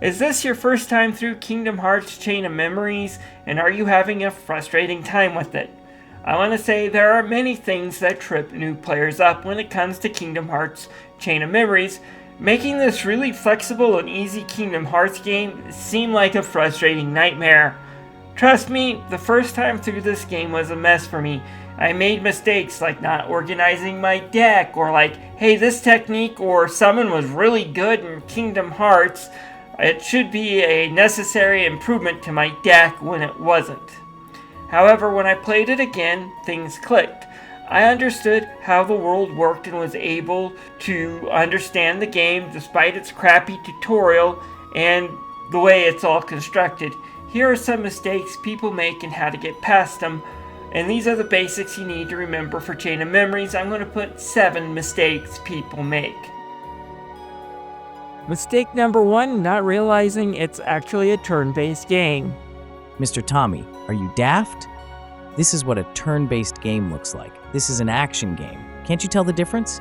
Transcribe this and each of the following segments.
Is this your first time through Kingdom Hearts Chain of Memories, and are you having a frustrating time with it? I want to say there are many things that trip new players up when it comes to Kingdom Hearts Chain of Memories, making this really flexible and easy Kingdom Hearts game seem like a frustrating nightmare. Trust me, the first time through this game was a mess for me. I made mistakes like not organizing my deck, or like, hey, this technique or summon was really good in Kingdom Hearts. It should be a necessary improvement to my deck when it wasn't. However, when I played it again, things clicked. I understood how the world worked and was able to understand the game despite its crappy tutorial and the way it's all constructed. Here are some mistakes people make and how to get past them. And these are the basics you need to remember for Chain of Memories. I'm going to put 7 mistakes people make. Mistake number 1, not realizing it's actually a turn-based game. Mr. Tommy, are you daft? This is what a turn-based game looks like. This is an action game. Can't you tell the difference?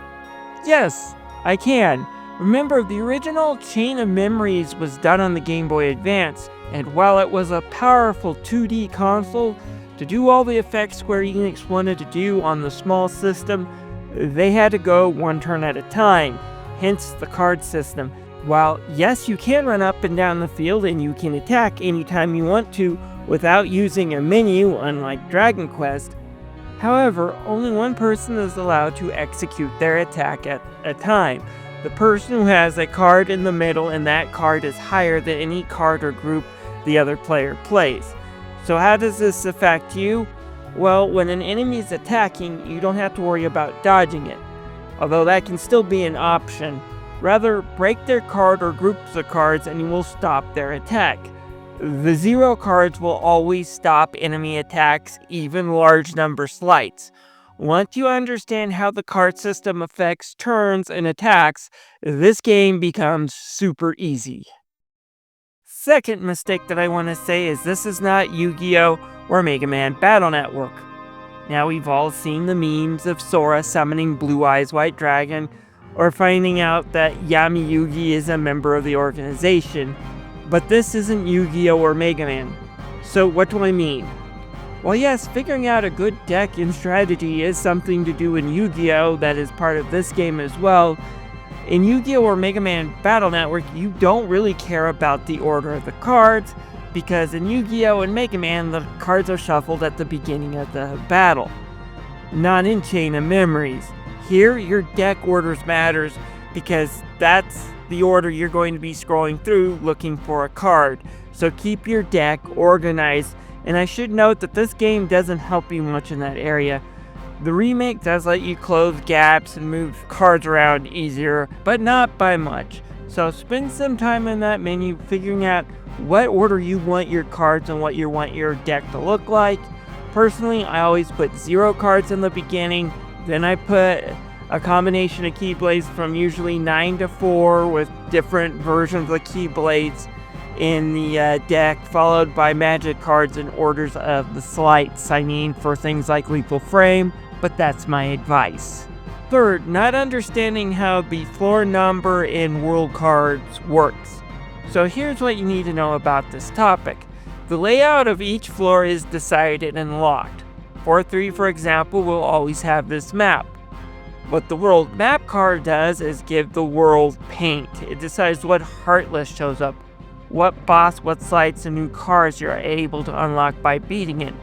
Yes, I can. Remember, the original Chain of Memories was done on the Game Boy Advance, and while it was a powerful 2D console, to do all the effects Square Enix wanted to do on the small system, they had to go one turn at a time, hence the card system. While, yes, you can run up and down the field and you can attack anytime you want to without using a menu, unlike Dragon Quest, however, only one person is allowed to execute their attack at a time. The person who has a card in the middle, and that card is higher than any card or group the other player plays. So how does this affect you? Well, when an enemy is attacking, you don't have to worry about dodging it, although that can still be an option. Rather, break their card or groups of cards and you will stop their attack. The 0 cards will always stop enemy attacks, even large number slights. Once you understand how the card system affects turns and attacks, this game becomes super easy. Second mistake that I want to say is this is not Yu-Gi-Oh! Or Mega Man Battle Network. Now, we've all seen the memes of Sora summoning Blue Eyes White Dragon, or finding out that Yami Yugi is a member of the organization. But this isn't Yu-Gi-Oh! Or Mega Man. So what do I mean? Well, yes, figuring out a good deck and strategy is something to do in Yu-Gi-Oh! That is part of this game as well. In Yu-Gi-Oh! Or Mega Man Battle Network, you don't really care about the order of the cards, because in Yu-Gi-Oh! And Mega Man, the cards are shuffled at the beginning of the battle. Not in Chain of Memories. Here, your deck orders matters, because that's the order you're going to be scrolling through looking for a card. So keep your deck organized, and I should note that this game doesn't help you much in that area. The remake does let you close gaps and move cards around easier, but not by much. So spend some time in that menu figuring out what order you want your cards and what you want your deck to look like. Personally, I always put 0 cards in the beginning, then I put a combination of Keyblades from usually 9 to 4 with different versions of Keyblades in the deck, followed by magic cards in orders of the slights. I mean, for things like Lethal Frame, but that's my advice. Third, not understanding how the floor number in world cards works. So here's what you need to know about this topic. The layout of each floor is decided and locked. 4-3, for example, will always have this map. What the world map card does is give the world paint. It decides what Heartless shows up, what boss, what sites, and new cards you're able to unlock by beating it.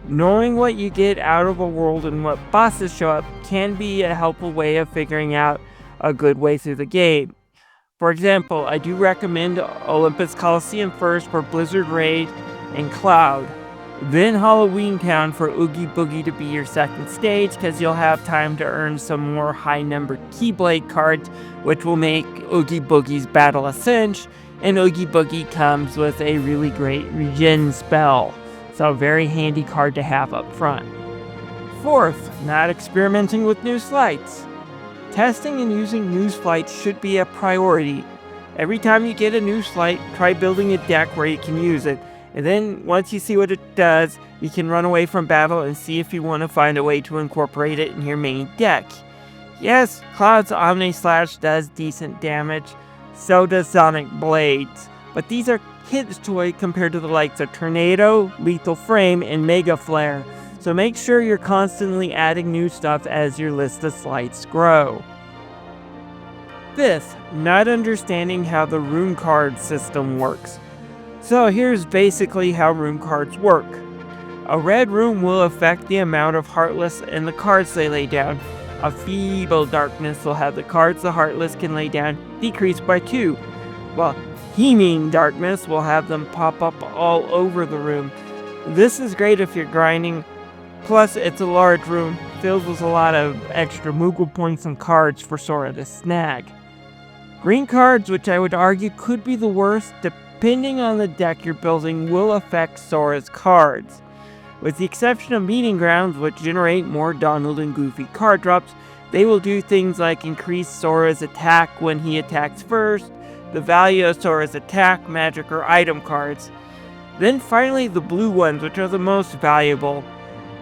Knowing what you get out of a world and what bosses show up can be a helpful way of figuring out a good way through the game. For example, I do recommend Olympus Coliseum first for Blizzard Raid and Cloud. Then Halloween Town for Oogie Boogie to be your second stage, because you'll have time to earn some more high-numbered Keyblade cards, which will make Oogie Boogie's battle a cinch, and Oogie Boogie comes with a really great regen spell, so a very handy card to have up front. Fourth, not experimenting with new slights. Testing and using new slights should be a priority. Every time you get a new slight, try building a deck where you can use it. And then, once you see what it does, you can run away from battle and see if you want to find a way to incorporate it in your main deck. Yes, Cloud's Omni Slash does decent damage, so does Sonic Blades, but these are kids' toy compared to the likes of Tornado, Lethal Frame, and Mega Flare, so make sure you're constantly adding new stuff as your list of slights grow. 5th, not understanding how the rune card system works. So here's basically how rune cards work. A red rune will affect the amount of Heartless in the cards they lay down. A feeble darkness will have the cards the Heartless can lay down decrease by 2, while Heaming Darkness will have them pop up all over the room. This is great if you're grinding, plus it's a large room, filled with a lot of extra Moogle points and cards for Sora to snag. Green cards, which I would argue could be the worst, depending on the deck you're building, will affect Sora's cards. With the exception of Meeting Grounds, which generate more Donald and Goofy card drops, they will do things like increase Sora's attack when he attacks first, the value of Sora's attack, magic, or item cards. Then finally the blue ones, which are the most valuable.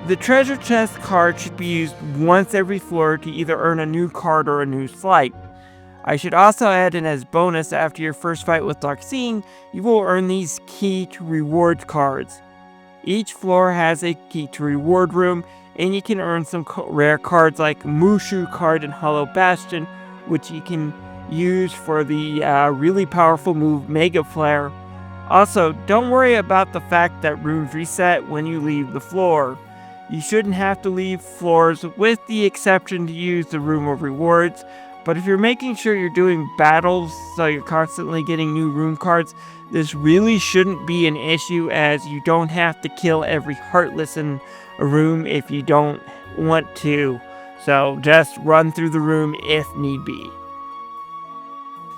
The treasure chest card should be used once every floor to either earn a new card or a new slight. I should also add in as bonus, after your first fight with Larxene, you will earn these key to reward cards. Each floor has a key to reward room, and you can earn some rare cards like Mushu card and Hollow Bastion, which you can use for the really powerful move Mega Flare. Also, don't worry about the fact that runes reset when you leave the floor. You shouldn't have to leave floors, with the exception to use the Room of Rewards, but if you're making sure you're doing battles so you're constantly getting new rune cards, this really shouldn't be an issue, as you don't have to kill every Heartless in a room if you don't want to. So just run through the room if need be.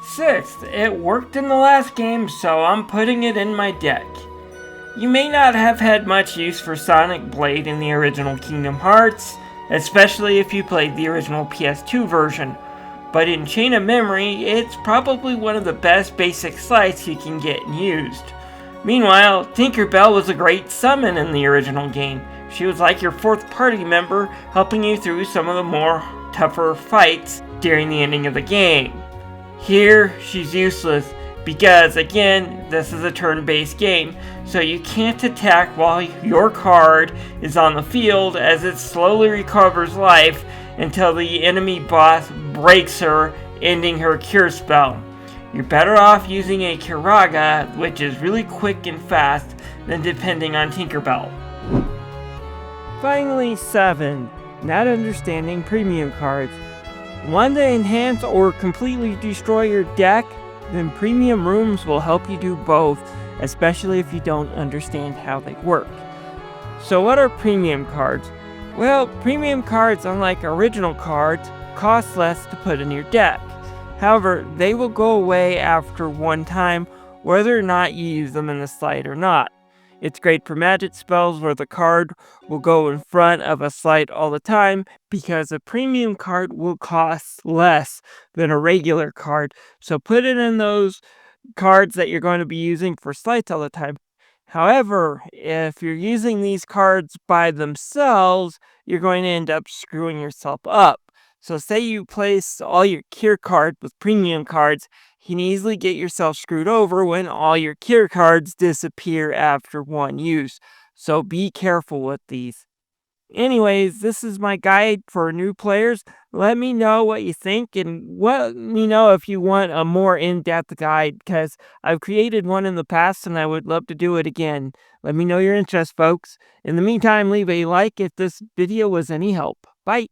6th, it worked in the last game, so I'm putting it in my deck. You may not have had much use for Sonic Blade in the original Kingdom Hearts, especially if you played the original PS2 version, but in Chain of Memory, it's probably one of the best basic slights you can get used. Meanwhile, Tinkerbell was a great summon in the original game. She was like your 4th party member, helping you through some of the more tougher fights during the ending of the game. Here, she's useless, because again, this is a turn-based game, so you can't attack while your card is on the field, as it slowly recovers life until the enemy boss breaks her, ending her cure spell. You're better off using a Kiraga, which is really quick and fast, than depending on Tinkerbell. Finally, 7. Not understanding premium cards. Want to enhance or completely destroy your deck? Then premium rooms will help you do both, especially if you don't understand how they work. So what are premium cards? Well, premium cards, unlike original cards, cost less to put in your deck. However, they will go away after one time, whether or not you use them in the slide or not. It's great for magic spells where the card will go in front of a slide all the time, because a premium card will cost less than a regular card. So put it in those cards that you're going to be using for slides all the time. However, if you're using these cards by themselves, you're going to end up screwing yourself up. So say you place all your cure cards with premium cards, you can easily get yourself screwed over when all your cure cards disappear after one use. So be careful with these. Anyways, this is my guide for new players. Let me know what you think, and let me know if you want a more in-depth guide, because I've created one in the past and I would love to do it again. Let me know your interest, folks. In the meantime, leave a like if this video was any help. Bye!